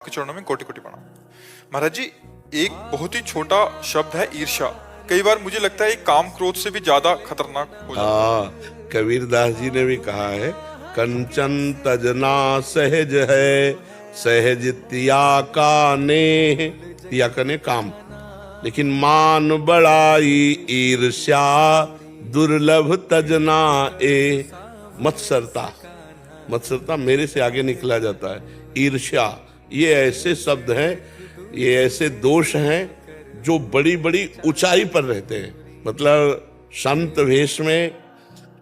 के चरणों में कोटि कोटि प्रणाम। महाराज जी, एक बहुत ही छोटा शब्द है ईर्ष्या। कई बार मुझे लगता है ये काम क्रोध से भी ज्यादा खतरनाक हो जाता है। कबीरदास जी ने भी कहा है, कंचन तजना सहज है, सहज तिया का नेह। तिया का ने काम, लेकिन मान बड़ाई ईर्ष्या दुर्लभ तजना ए। मत्सरता, मत्सरता मेरे से आगे निकला जाता है। ईर्ष्या, ये ऐसे शब्द हैं, ये ऐसे दोष हैं जो बड़ी बड़ी ऊंचाई पर रहते हैं। मतलब संत वेश में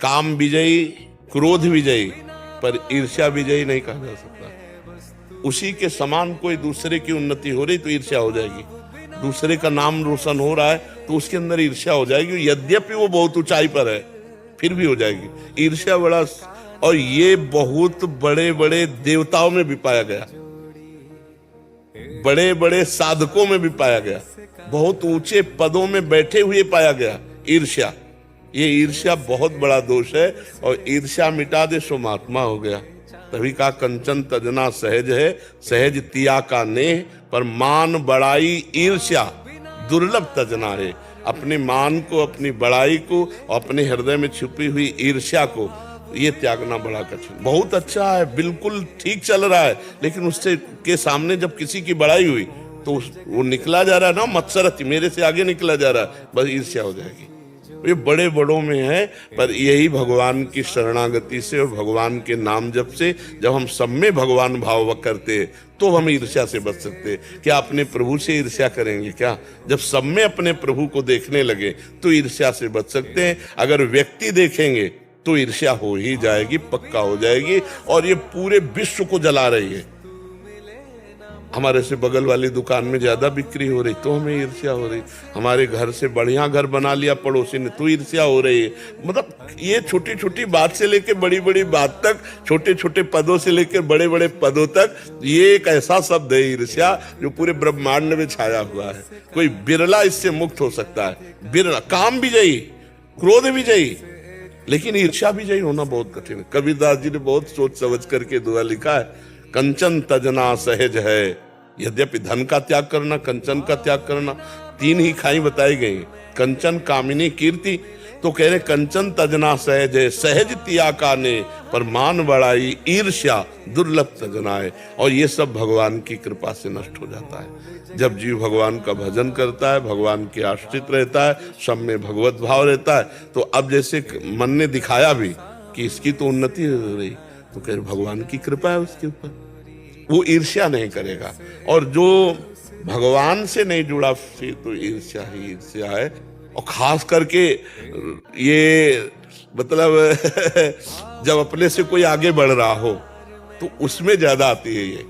काम विजयी, क्रोध विजयी, पर ईर्ष्या विजयी नहीं कहा जा सकता। उसी के समान कोई दूसरे की उन्नति हो रही तो ईर्ष्या हो जाएगी, दूसरे का नाम रोशन हो रहा है तो उसके अंदर ईर्ष्या हो जाएगी। यद्यपि वो बहुत ऊंचाई पर है फिर भी हो जाएगी ईर्ष्या। बड़ा, और ये बहुत बड़े बड़े देवताओं में भी पाया गया, बड़े बड़े साधकों में भी पाया गया, बहुत ऊंचे पदों में बैठे हुए पाया गया ईर्ष्या। ये ईर्ष्या बहुत बड़ा दोष है, और ईर्ष्या मिटा दे सो महात्मा हो गया। तभी का कंचन तजना सहज है, सहज तिया का नेह, पर मान बड़ाई ईर्ष्या दुर्लभ तजना है। अपने मान को, अपनी बड़ाई को, अपने हृदय में छुपी हुई ईर्ष्या को, ये त्यागना बड़ा कठिन। बहुत अच्छा है, बिल्कुल ठीक चल रहा है, लेकिन उससे के सामने जब किसी की बड़ाई हुई तो वो निकला जा रहा है ना, मत्सरति, मेरे से आगे निकला जा रहा है, बस ईर्ष्या हो जाएगी। ये बड़े बड़ों में है, पर यही भगवान की शरणागति से और भगवान के नाम जप से जब हम सब में भगवान भाव करते तो हम ईर्ष्या से बच सकते। क्या अपने प्रभु से ईर्ष्या करेंगे क्या? जब सब में अपने प्रभु को देखने लगे तो ईर्ष्या से बच सकते हैं। अगर व्यक्ति देखेंगे तो ईर्ष्या हो ही जाएगी, पक्का हो जाएगी, और ये पूरे विश्व को जला रही है। हमारे से बगल वाली दुकान में ज्यादा बिक्री हो रही तो हमें ईर्ष्या हो रही, हमारे घर से बढ़िया घर बना लिया पड़ोसी ने तो ईर्ष्या हो रही है। मतलब ये छोटी छोटी बात से लेकर बड़ी बड़ी बात तक, छोटे छोटे पदों से लेकर बड़े बड़े पदों तक, ये एक ऐसा शब्द है ईर्ष्या जो पूरे ब्रह्मांड में छाया हुआ है। कोई बिरला इससे मुक्त हो सकता है, बिरला। काम विजयी, क्रोध विजयी, लेकिन ईर्ष्या विजयी होना बहुत कठिन है। कबीरदास जी ने बहुत सोच समझ करके दुआ लिखा है, कंचन तजना सहज है। यद्यपि धन का त्याग करना, कंचन का त्याग करना, तीन ही खाई बताई गई, कंचन कामिनी कीर्ति। तो कह रहे कंचन तजना सहज है, सहज तिया का ने, पर मान बड़ाई ईर्ष्या दुर्लभ तजना है। और ये सब भगवान की कृपा से नष्ट हो जाता है। जब जीव भगवान का भजन करता है, भगवान के आश्रित रहता है, सब में भगवत भाव रहता है, तो अब जैसे मन ने दिखाया भी कि इसकी तो उन्नति हो रही, तो कह रहे भगवान की कृपा है उसके ऊपर, वो ईर्ष्या नहीं करेगा। और जो भगवान से नहीं जुड़ा फिर तो ईर्ष्या ही ईर्ष्या है। और खास करके ये मतलब जब अपने से कोई आगे बढ़ रहा हो तो उसमें ज्यादा आती है। ये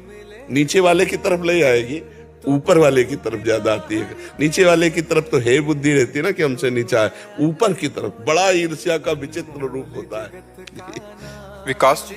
नीचे वाले की तरफ ले आएगी, ऊपर वाले की तरफ ज्यादा आती है। नीचे वाले की तरफ तो है बुद्धि रहती है ना कि हमसे नीचा है, ऊपर की तरफ बड़ा ईर्ष्या का विचित्र रूप होता है। विकास जी,